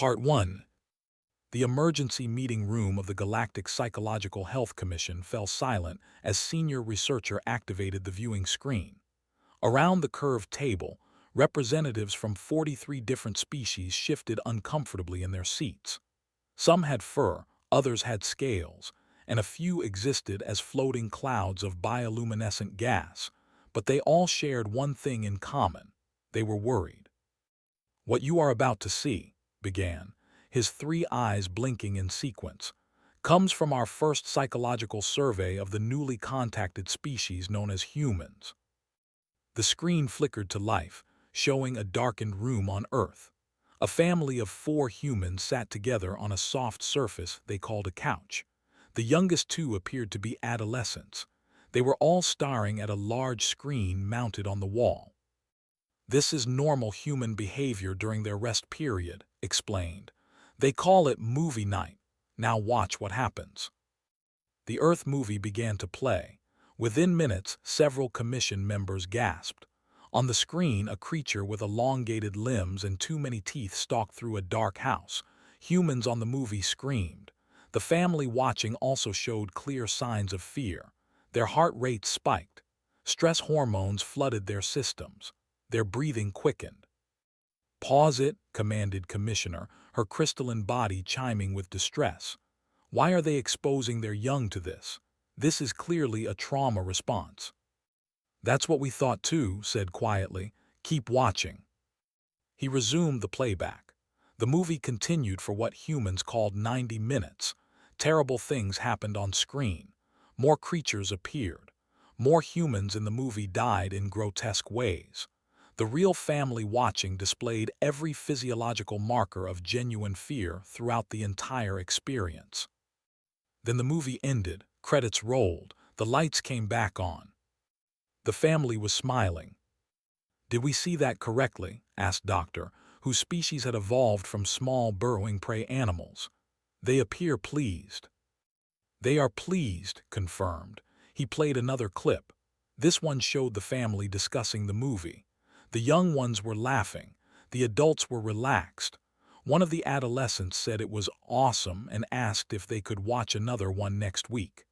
Part 1. The emergency meeting room of the Galactic Psychological Health Commission fell silent as senior researcher activated the viewing screen. Around the curved table, representatives from 43 different species shifted uncomfortably in their seats. Some had fur, others had scales, and a few existed as floating clouds of bioluminescent gas, but they all shared one thing in common: they were worried. "What you are about to see," began, his three eyes blinking in sequence, "comes from our first psychological survey of the newly contacted species known as humans." The screen flickered to life, showing a darkened room on Earth. A family of 4 humans sat together on a soft surface they called a couch. The youngest 2 appeared to be adolescents. They were all staring at a large screen mounted on the wall. "This is normal human behavior during their rest period," explained. "They call it movie night. Now watch what happens." The Earth movie began to play. Within minutes, several commission members gasped. On the screen, a creature with elongated limbs and too many teeth stalked through a dark house. Humans on the movie screamed. The family watching also showed clear signs of fear. Their heart rates spiked. Stress hormones flooded their systems. Their breathing quickened. "Pause it," commanded Commissioner, her crystalline body chiming with distress. "Why are they exposing their young to this? This is clearly a trauma response." "That's what we thought too," said quietly. "Keep watching." He resumed the playback. The movie continued for what humans called 90 minutes. Terrible things happened on screen. More creatures appeared. More humans in the movie died in grotesque ways. The real family watching displayed every physiological marker of genuine fear throughout the entire experience. Then the movie ended, credits rolled, the lights came back on. The family was smiling. "Did we see that correctly?" asked Doctor, whose species had evolved from small burrowing prey animals. "They appear pleased." "They are pleased," confirmed. He played another clip. This one showed the family discussing the movie. The young ones were laughing. The adults were relaxed. One of the adolescents said it was awesome and asked if they could watch another one next week.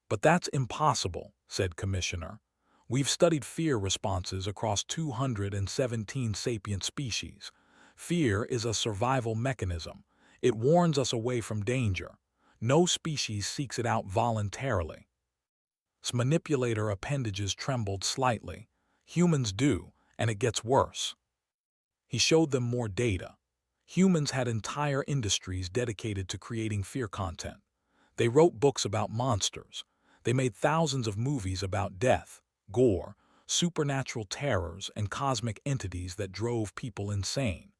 "But that's impossible," said Commissioner. "We've studied fear responses across 217 sapient species. Fear is a survival mechanism. It warns us away from danger. No species seeks it out voluntarily." Manipulator appendages trembled slightly. "Humans do, and it gets worse." He showed them more data. Humans had entire industries dedicated to creating fear content. They wrote books about monsters. They made thousands of movies about death, gore, supernatural terrors, and cosmic entities that drove people insane.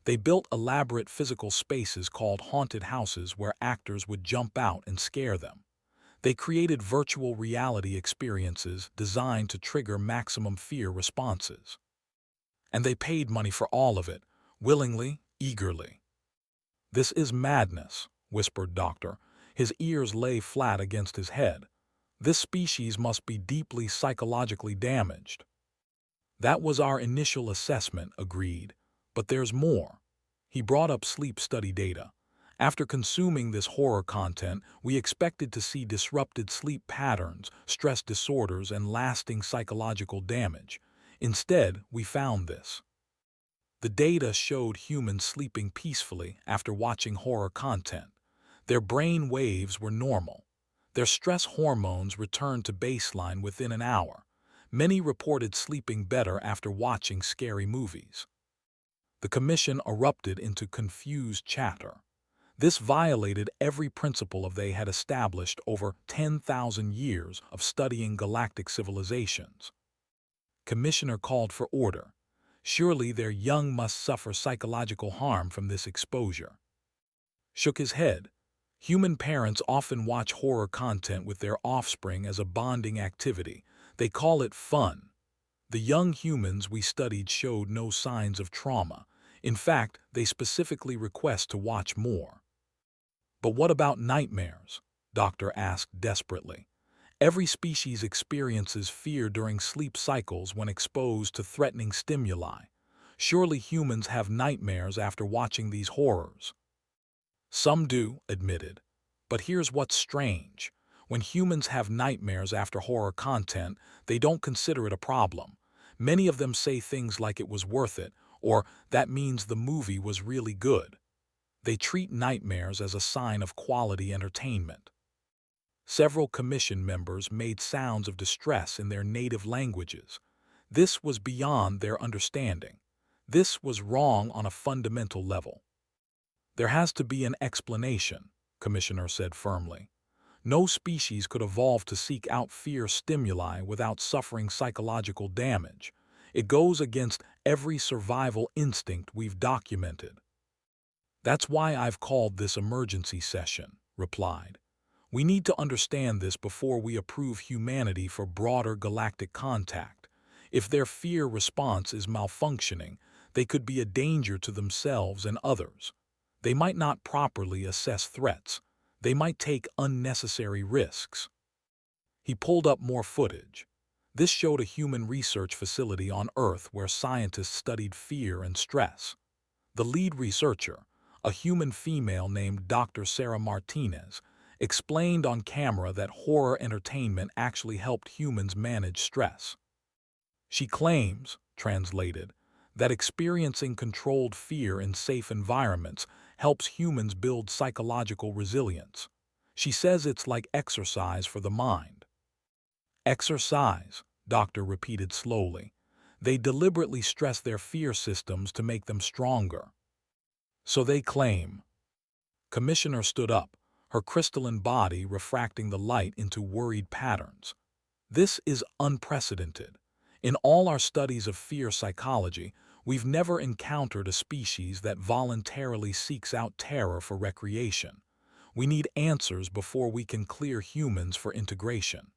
They built elaborate physical spaces called haunted houses where actors would jump out and scare them. They created virtual reality experiences designed to trigger maximum fear responses. And they paid money for all of it, willingly, eagerly. "This is madness," whispered Doctor. His ears lay flat against his head. "This species must be deeply psychologically damaged." "That was our initial assessment," agreed. "But there's more." He brought up sleep study data. After consuming this horror content, we expected to see disrupted sleep patterns, stress disorders, and lasting psychological damage. Instead, we found this. The data showed humans sleeping peacefully after watching horror content. Their brain waves were normal. Their stress hormones returned to baseline within an hour. Many reported sleeping better after watching scary movies. The commission erupted into confused chatter. This violated every principle they had established over 10,000 years of studying galactic civilizations. Commissioner called for order. Surely their young must suffer psychological harm from this exposure. Shook his head. Human parents often watch horror content with their offspring as a bonding activity. They call it fun. The young humans we studied showed no signs of trauma. In fact, they specifically request to watch more. "But what about nightmares?" Doctor asked desperately. "Every species experiences fear during sleep cycles when exposed to threatening stimuli. Surely humans have nightmares after watching these horrors. Some do, admitted. But here's what's strange. When humans have nightmares after horror content, they don't consider it a problem. Many of them say things like it was worth it, or that means the movie was really good. They treat nightmares as a sign of quality entertainment. Several commission members made sounds of distress in their native languages. This was beyond their understanding. This was wrong on a fundamental level. There has to be an explanation, Commissioner said firmly. No species could evolve to seek out fear stimuli without suffering psychological damage. It goes against every survival instinct we've documented. That's why I've called this emergency session, replied. We need to understand this before we approve humanity for broader galactic contact. If their fear response is malfunctioning, they could be a danger to themselves and others. They might not properly assess threats. They might take unnecessary risks. He pulled up more footage. This showed a human research facility on Earth where scientists studied fear and stress. The lead researcher, a human female named Dr. Sarah Martinez, explained on camera that horror entertainment actually helped humans manage stress. She claims, translated, that experiencing controlled fear in safe environments helps humans build psychological resilience. She says it's like exercise for the mind. Exercise, Doctor repeated slowly. They deliberately stress their fear systems to make them stronger. So they claim. Commissioner stood up, her crystalline body refracting the light into worried patterns. This is unprecedented. In all our studies of fear psychology, we've never encountered a species that voluntarily seeks out terror for recreation. We need answers before we can clear humans for integration.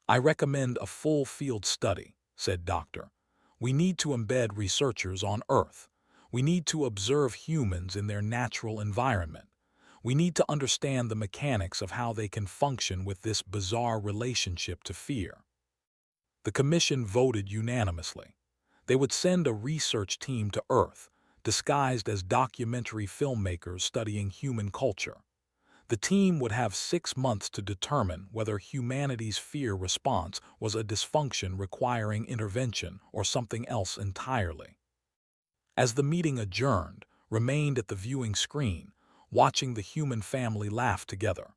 I recommend a full field study, said Doctor. We need to embed researchers on Earth. We need to observe humans in their natural environment. We need to understand the mechanics of how they can function with this bizarre relationship to fear. The commission voted unanimously. They would send a research team to Earth, disguised as documentary filmmakers studying human culture. The team would have 6 months to determine whether humanity's fear response was a dysfunction requiring intervention or something else entirely. As the meeting adjourned, remained at the viewing screen, watching the human family laugh together.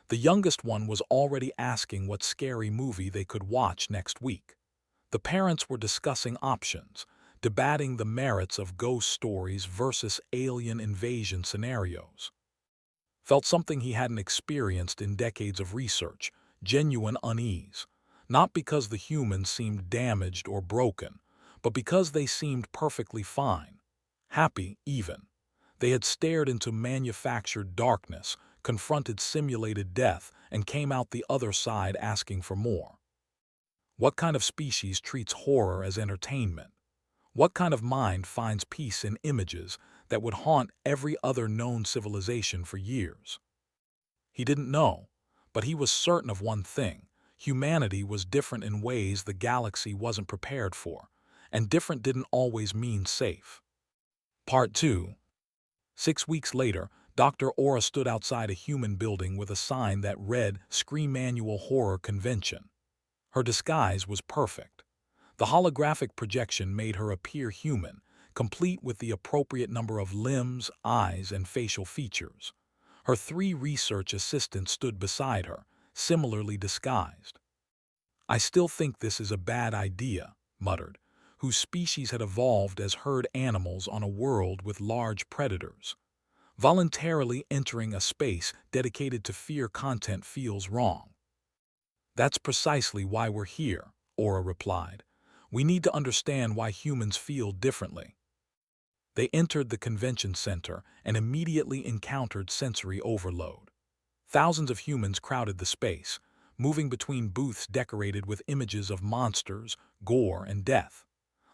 The youngest one was already asking what scary movie they could watch next week. The parents were discussing options, debating the merits of ghost stories versus alien invasion scenarios. Felt something he hadn't experienced in decades of research, genuine unease. Not because the humans seemed damaged or broken, but because they seemed perfectly fine. Happy, even. They had stared into manufactured darkness, confronted simulated death, and came out the other side asking for more. What kind of species treats horror as entertainment? What kind of mind finds peace in images that would haunt every other known civilization for years? He didn't know, but he was certain of one thing. Humanity was different in ways the galaxy wasn't prepared for, and different didn't always mean safe. Part 2. 6 weeks later, Dr. Aura stood outside a human building with a sign that read Screen Manual Horror Convention. Her disguise was perfect. The holographic projection made her appear human, complete with the appropriate number of limbs, eyes, and facial features. Her 3 research assistants stood beside her, similarly disguised. I still think this is a bad idea, muttered, whose species had evolved as herd animals on a world with large predators. Voluntarily entering a space dedicated to fear content feels wrong. That's precisely why we're here, Aura replied. We need to understand why humans feel differently. They entered the convention center and immediately encountered sensory overload. Thousands of humans crowded the space, moving between booths decorated with images of monsters, gore, and death.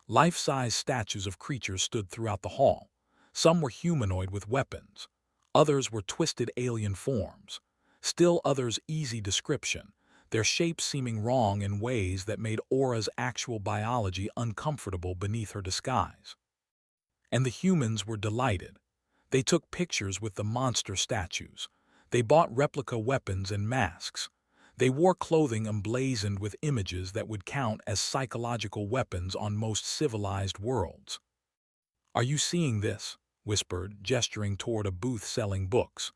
Life-size statues of creatures stood throughout the hall. Some were humanoid with weapons. Others were twisted alien forms. Still others easy description, their shapes seeming wrong in ways that made Aura's actual biology uncomfortable beneath her disguise. And the humans were delighted. They took pictures with the monster statues. They bought replica weapons and masks. They wore clothing emblazoned with images that would count as psychological weapons on most civilized worlds. "Are you seeing this?" whispered, gesturing toward a booth selling books.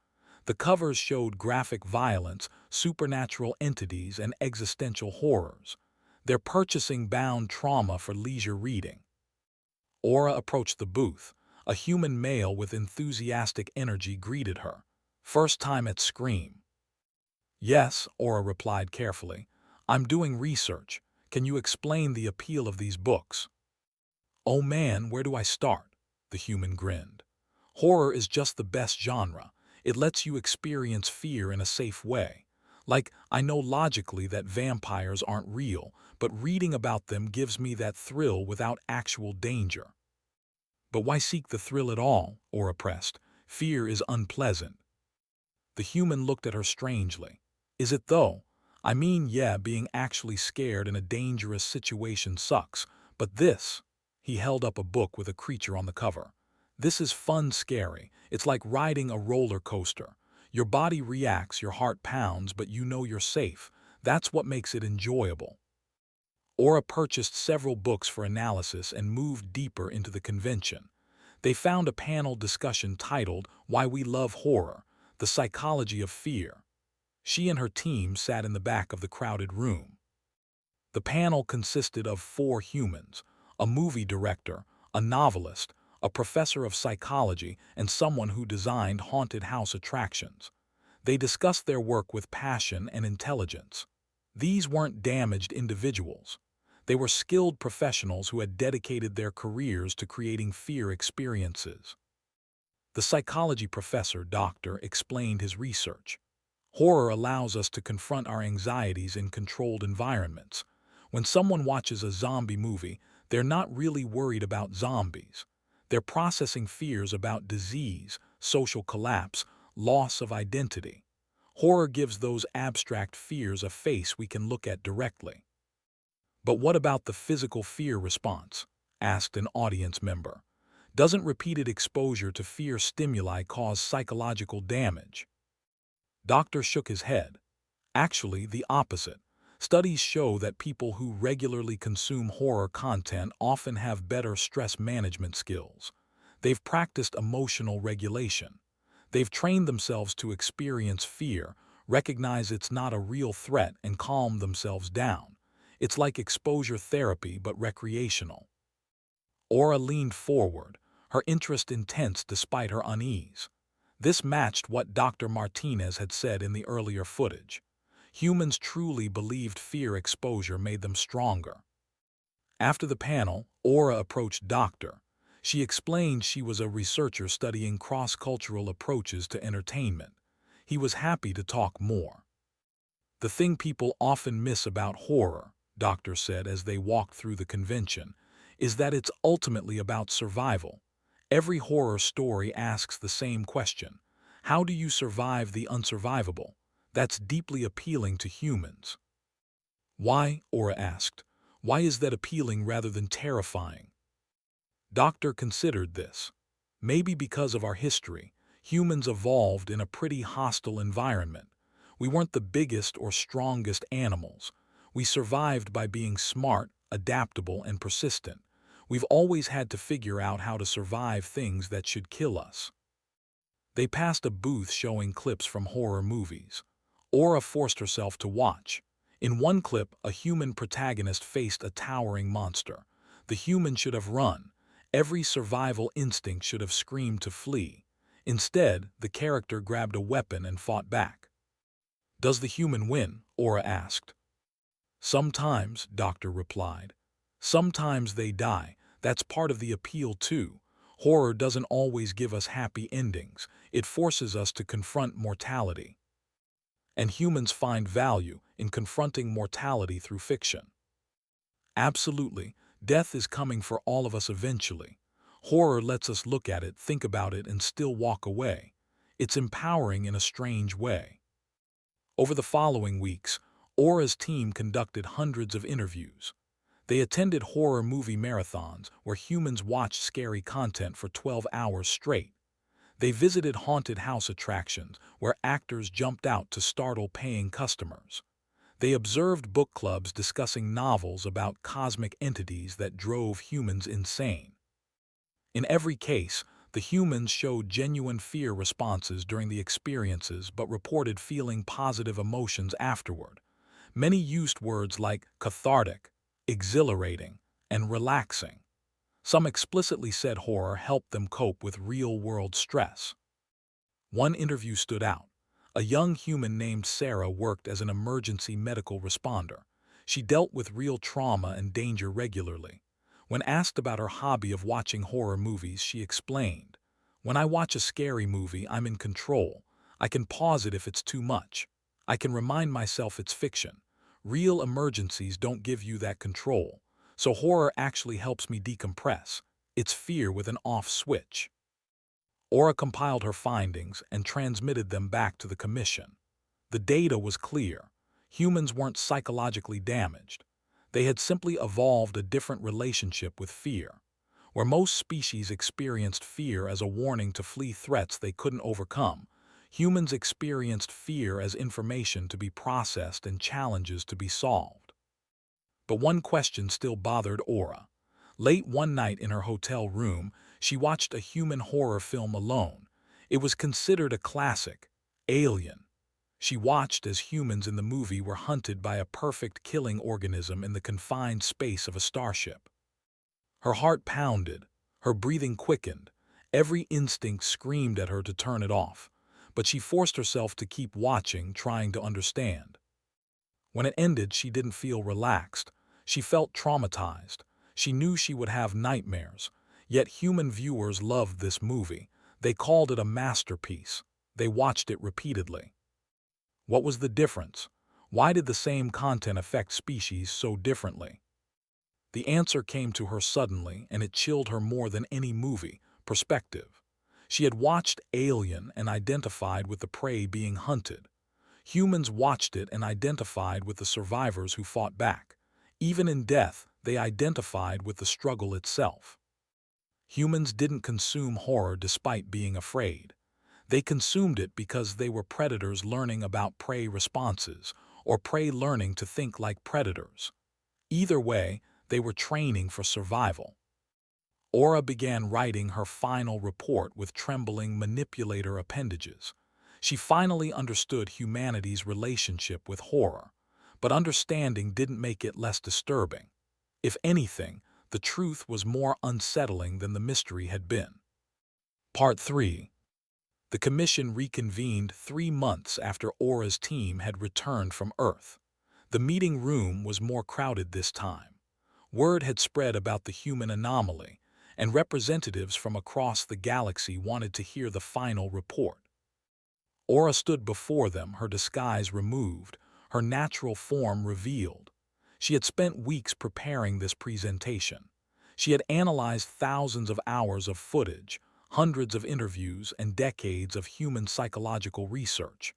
The covers showed graphic violence, supernatural entities, and existential horrors. "They're purchasing bound trauma for leisure reading." Aura approached the booth. A human male with enthusiastic energy greeted her. "First time at Scream." "Yes," Aura replied carefully. "I'm doing research. Can you explain the appeal of these books?" "Oh man, where do I start?" The human grinned. "Horror is just the best genre. It lets you experience fear in a safe way. Like, I know logically that vampires aren't real, but reading about them gives me that thrill without actual danger." "But why seek the thrill at all?" Aura pressed. "Fear is unpleasant." The human looked at her strangely. "Is it though? I mean, yeah, being actually scared in a dangerous situation sucks, but this—" He held up a book with a creature on the cover. "This is fun scary. It's like riding a roller coaster. Your body reacts, your heart pounds, but you know you're safe. That's what makes it enjoyable." Aura purchased several books for analysis and moved deeper into the convention. They found a panel discussion titled "Why We Love Horror: The Psychology of Fear." She and her team sat in the back of the crowded room. The panel consisted of 4 humans: a movie director, a novelist, a professor of psychology, and someone who designed haunted house attractions. They discussed their work with passion and intelligence. These weren't damaged individuals. They were skilled professionals who had dedicated their careers to creating fear experiences. The psychology professor, doctor, explained his research. "Horror allows us to confront our anxieties in controlled environments. When someone watches a zombie movie, they're not really worried about zombies. They're processing fears about disease, social collapse, loss of identity. Horror gives those abstract fears a face we can look at directly." "But what about the physical fear response?" asked an audience member. "Doesn't repeated exposure to fear stimuli cause psychological damage?" Doctor shook his head. "Actually, the opposite. Studies show that people who regularly consume horror content often have better stress management skills. They've practiced emotional regulation. They've trained themselves to experience fear, recognize it's not a real threat, and calm themselves down. It's like exposure therapy, but recreational." Aura leaned forward, her interest intense despite her unease. This matched what Dr. Martinez had said in the earlier footage. Humans truly believed fear exposure made them stronger. After the panel, Aura approached Doctor. She explained she was a researcher studying cross-cultural approaches to entertainment. He was happy to talk more. "The thing people often miss about horror," Doctor said as they walked through the convention, "is that it's ultimately about survival. Every horror story asks the same question: how do you survive the unsurvivable? That's deeply appealing to humans." "Why?" Aura asked. "Why is that appealing rather than terrifying?" Doctor considered this. "Maybe because of our history. Humans evolved in a pretty hostile environment. We weren't the biggest or strongest animals. We survived by being smart, adaptable, and persistent. We've always had to figure out how to survive things that should kill us." They passed a booth showing clips from horror movies. Aura forced herself to watch. In one clip, a human protagonist faced a towering monster. The human should have run. Every survival instinct should have screamed to flee. Instead, the character grabbed a weapon and fought back. "Does the human win?" Aura asked. "Sometimes," Doctor replied. "Sometimes they die. That's part of the appeal too. Horror doesn't always give us happy endings. It forces us to confront mortality. And humans find value in confronting mortality through fiction." "Absolutely. Death is coming for all of us eventually. Horror lets us look at it, think about it, and still walk away. It's empowering in a strange way." Over the following weeks, Aura's team conducted hundreds of interviews. They attended horror movie marathons where humans watched scary content for 12 hours straight. They visited haunted house attractions where actors jumped out to startle paying customers. They observed book clubs discussing novels about cosmic entities that drove humans insane. In every case, the humans showed genuine fear responses during the experiences but reported feeling positive emotions afterward. Many used words like cathartic, exhilarating, and relaxing. Some explicitly said horror helped them cope with real-world stress. One interview stood out. A young human named Sarah worked as an emergency medical responder. She dealt with real trauma and danger regularly. When asked about her hobby of watching horror movies, she explained, "When I watch a scary movie, I'm in control. I can pause it if it's too much. I can remind myself it's fiction. Real emergencies don't give you that control. So horror actually helps me decompress. It's fear with an off switch." Aura compiled her findings and transmitted them back to the commission. The data was clear. Humans weren't psychologically damaged. They had simply evolved a different relationship with fear. Where most species experienced fear as a warning to flee threats they couldn't overcome, humans experienced fear as information to be processed and challenges to be solved. But one question still bothered Aura. Late one night in her hotel room, she watched a human horror film alone. It was considered a classic, Alien. She watched as humans in the movie were hunted by a perfect killing organism in the confined space of a starship. Her heart pounded, her breathing quickened, every instinct screamed at her to turn it off, but she forced herself to keep watching, trying to understand. When it ended, she didn't feel relaxed. She felt traumatized. She knew she would have nightmares. Yet human viewers loved this movie. They called it a masterpiece. They watched it repeatedly. What was the difference? Why did the same content affect species so differently? The answer came to her suddenly, and it chilled her more than any movie: perspective. She had watched Alien and identified with the prey being hunted. Humans watched it and identified with the survivors who fought back. Even in death, they identified with the struggle itself. Humans didn't consume horror despite being afraid. They consumed it because they were predators learning about prey responses, or prey learning to think like predators. Either way, they were training for survival. Aura began writing her final report with trembling manipulator appendages. She finally understood humanity's relationship with horror, but understanding didn't make it less disturbing. If anything, the truth was more unsettling than the mystery had been. Part 3. The commission reconvened 3 months after Aura's team had returned from Earth. The meeting room was more crowded this time. Word had spread about the human anomaly, and representatives from across the galaxy wanted to hear the final report. Aura stood before them, her disguise removed, her natural form revealed. She had spent weeks preparing this presentation. She had analyzed thousands of hours of footage, hundreds of interviews, and decades of human psychological research.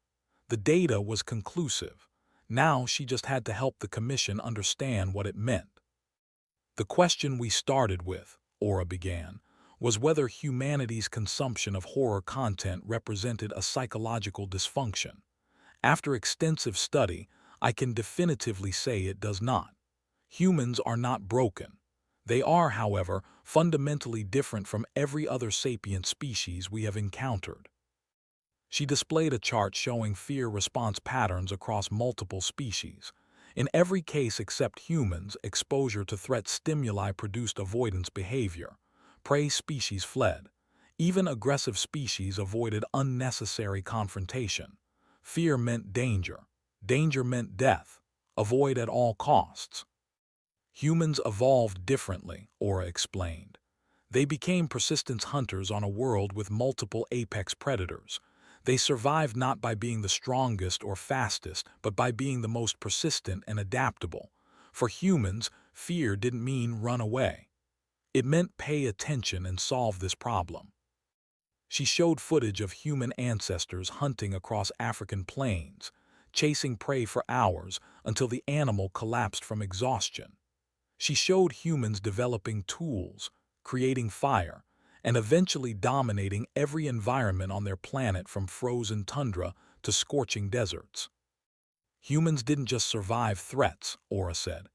The data was conclusive. Now she just had to help the commission understand what it meant. "The question we started with," Aura began, "was whether humanity's consumption of horror content represented a psychological dysfunction. After extensive study, I can definitively say it does not. Humans are not broken. They are, however, fundamentally different from every other sapient species we have encountered." She displayed a chart showing fear response patterns across multiple species. In every case except humans, exposure to threat stimuli produced avoidance behavior. Prey species fled. Even aggressive species avoided unnecessary confrontation. Fear meant danger. Danger meant death. Avoid at all costs. Humans evolved differently, Aura explained. They became persistence hunters on a world with multiple apex predators. They survived not by being the strongest or fastest, but by being the most persistent and adaptable. For humans, fear didn't mean run away. It meant pay attention and solve this problem. She showed footage of human ancestors hunting across African plains, chasing prey for hours until the animal collapsed from exhaustion. She showed humans developing tools, creating fire, and eventually dominating every environment on their planet from frozen tundra to scorching deserts. Humans didn't just survive threats, Aura said.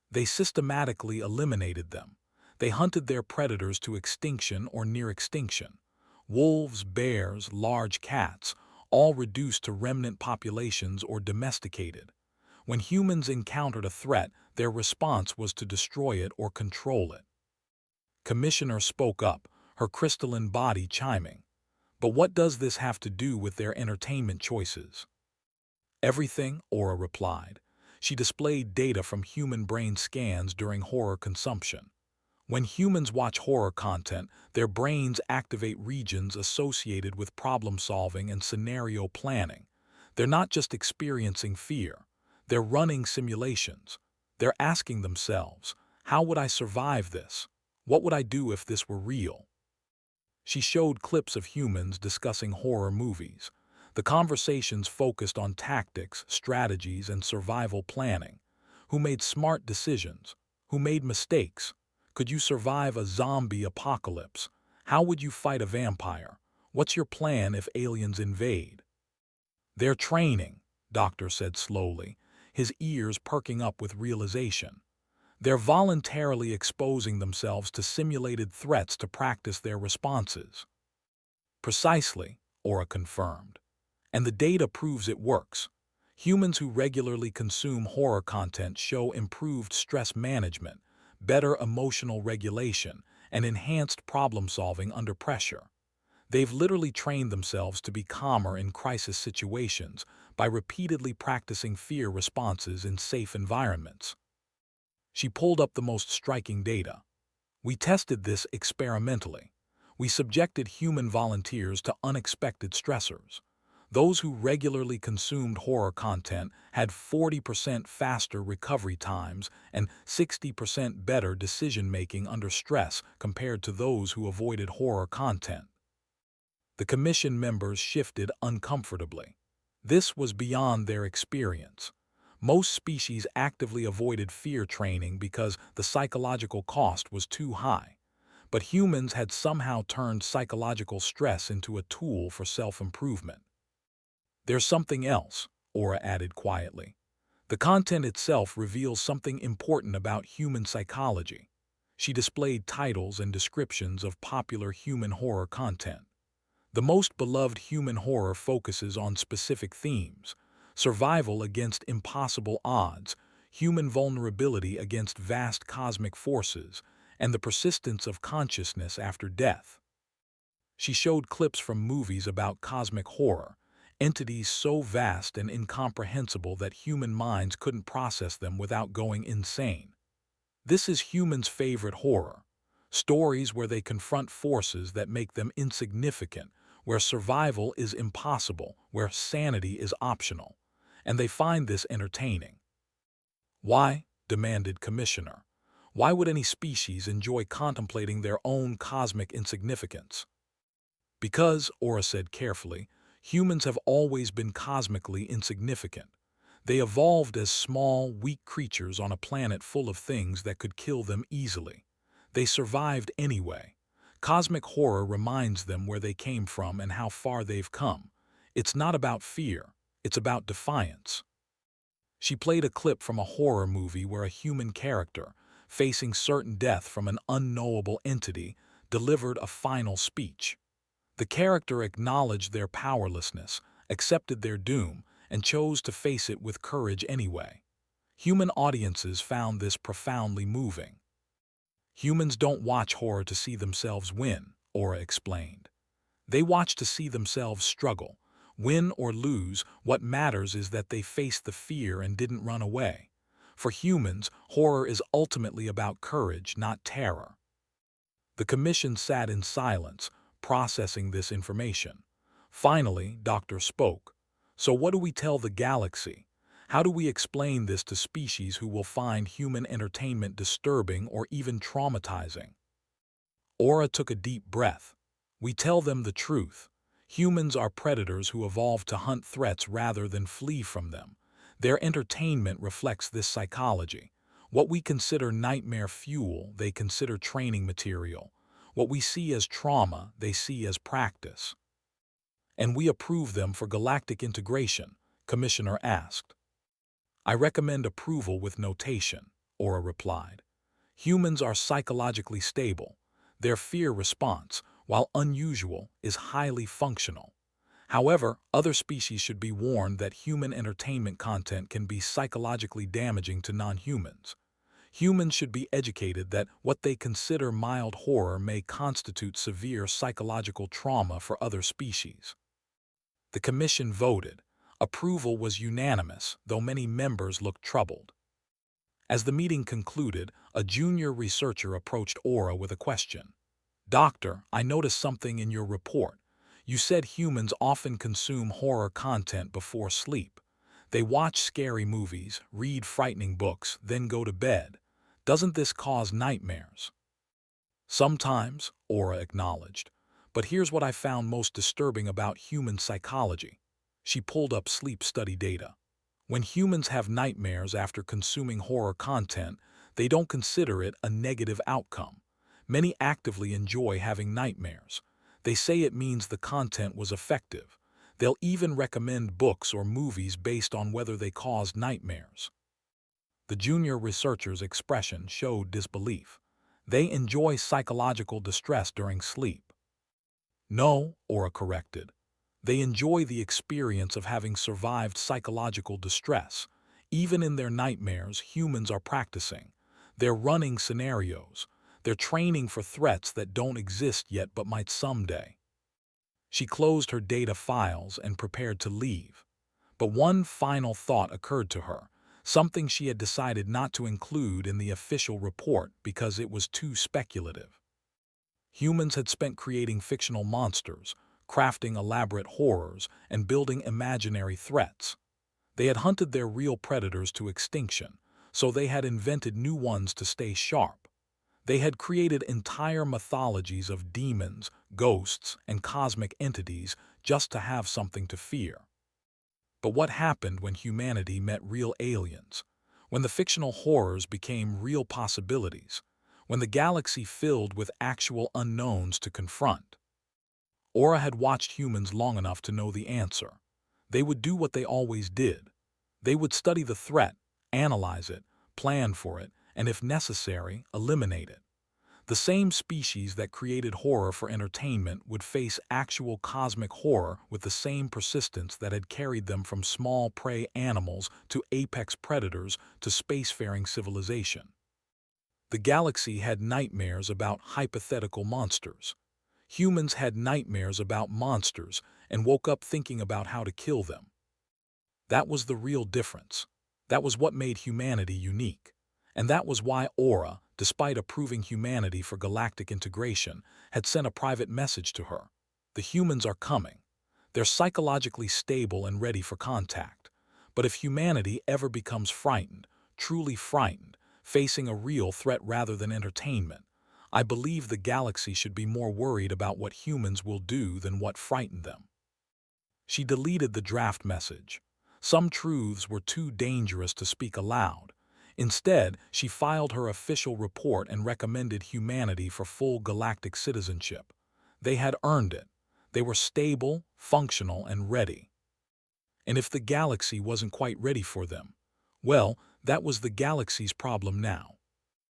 They systematically eliminated them. They hunted their predators to extinction or near extinction. Wolves, bears, large cats, all reduced to remnant populations or domesticated. When humans encountered a threat, their response was to destroy it or control it. Commissioner spoke up, her crystalline body chiming. But what does this have to do with their entertainment choices? Everything, Aura replied. She displayed data from human brain scans during horror consumption. When humans watch horror content, their brains activate regions associated with problem-solving and scenario planning. They're not just experiencing fear. They're running simulations. They're asking themselves, how would I survive this? What would I do if this were real? She showed clips of humans discussing horror movies. The conversations focused on tactics, strategies, and survival planning. Who made smart decisions? Who made mistakes? Could you survive a zombie apocalypse? How would you fight a vampire? What's your plan if aliens invade? They're training, Doctor said slowly, his ears perking up with realization. They're voluntarily exposing themselves to simulated threats to practice their responses. Precisely, Aura confirmed. And the data proves it works. Humans who regularly consume horror content show improved stress management, better emotional regulation, and enhanced problem-solving under pressure. They've literally trained themselves to be calmer in crisis situations by repeatedly practicing fear responses in safe environments. She pulled up the most striking data. We tested this experimentally. We subjected human volunteers to unexpected stressors. Those who regularly consumed horror content had 40% faster recovery times and 60% better decision-making under stress compared to those who avoided horror content. The commission members shifted uncomfortably. This was beyond their experience. Most species actively avoided fear training because the psychological cost was too high. But humans had somehow turned psychological stress into a tool for self-improvement. There's something else, Aura added quietly. The content itself reveals something important about human psychology. She displayed titles and descriptions of popular human horror content. The most beloved human horror focuses on specific themes: survival against impossible odds, human vulnerability against vast cosmic forces, and the persistence of consciousness after death. She showed clips from movies about cosmic horror, entities so vast and incomprehensible that human minds couldn't process them without going insane. This is humans' favorite horror. Stories where they confront forces that make them insignificant, where survival is impossible, where sanity is optional. And they find this entertaining. Why? Demanded Commissioner. Why would any species enjoy contemplating their own cosmic insignificance? Because, Aura said carefully, humans have always been cosmically insignificant. They evolved as small, weak creatures on a planet full of things that could kill them easily. They survived anyway. Cosmic horror reminds them where they came from and how far they've come. It's not about fear, it's about defiance. She played a clip from a horror movie where a human character, facing certain death from an unknowable entity, delivered a final speech. The character acknowledged their powerlessness, accepted their doom, and chose to face it with courage anyway. Human audiences found this profoundly moving. Humans don't watch horror to see themselves win, Aura explained. They watch to see themselves struggle. Win or lose, what matters is that they faced the fear and didn't run away. For humans, horror is ultimately about courage, not terror. The commission sat in silence, processing this information. Finally, Doctor spoke. So what do we tell the galaxy? How do we explain this to species who will find human entertainment disturbing or even traumatizing? Aura took a deep breath. We tell them the truth. Humans are predators who evolved to hunt threats rather than flee from them. Their entertainment reflects this psychology. What we consider nightmare fuel, they consider training material. What we see as trauma, they see as practice. And we approve them for galactic integration, Commissioner asked. I recommend approval with notation, Aura replied. Humans are psychologically stable. Their fear response, while unusual, is highly functional. However, other species should be warned that human entertainment content can be psychologically damaging to non-humans. Humans should be educated that what they consider mild horror may constitute severe psychological trauma for other species. The commission voted. Approval was unanimous, though many members looked troubled. As the meeting concluded, a junior researcher approached Aura with a question. Doctor, I noticed something in your report. You said humans often consume horror content before sleep. They watch scary movies, read frightening books, then go to bed. Doesn't this cause nightmares? Sometimes, Aura acknowledged. But here's what I found most disturbing about human psychology. She pulled up sleep study data. When humans have nightmares after consuming horror content, they don't consider it a negative outcome. Many actively enjoy having nightmares. They say it means the content was effective. They'll even recommend books or movies based on whether they caused nightmares. The junior researcher's expression showed disbelief. They enjoy psychological distress during sleep. No, Aura corrected. They enjoy the experience of having survived psychological distress. Even in their nightmares, humans are practicing. They're running scenarios. They're training for threats that don't exist yet but might someday. She closed her data files and prepared to leave. But one final thought occurred to her, something she had decided not to include in the official report because it was too speculative. Humans had spent creating fictional monsters, crafting elaborate horrors, and building imaginary threats. They had hunted their real predators to extinction, so they had invented new ones to stay sharp. They had created entire mythologies of demons, ghosts, and cosmic entities just to have something to fear. But what happened when humanity met real aliens? When the fictional horrors became real possibilities? When the galaxy filled with actual unknowns to confront? Aura had watched humans long enough to know the answer. They would do what they always did. They would study the threat, analyze it, plan for it, and if necessary, eliminate it. The same species that created horror for entertainment would face actual cosmic horror with the same persistence that had carried them from small prey animals to apex predators to spacefaring civilization. The galaxy had nightmares about hypothetical monsters. Humans had nightmares about monsters and woke up thinking about how to kill them. That was the real difference. That was what made humanity unique. And that was why Aura, despite approving humanity for galactic integration, had sent a private message to her. The humans are coming. They're psychologically stable and ready for contact. But if humanity ever becomes frightened, truly frightened, facing a real threat rather than entertainment, I believe the galaxy should be more worried about what humans will do than what frightened them. She deleted the draft message. Some truths were too dangerous to speak aloud. Instead, she filed her official report and recommended humanity for full galactic citizenship. They had earned it. They were stable, functional, and ready. And if the galaxy wasn't quite ready for them, well, that was the galaxy's problem now.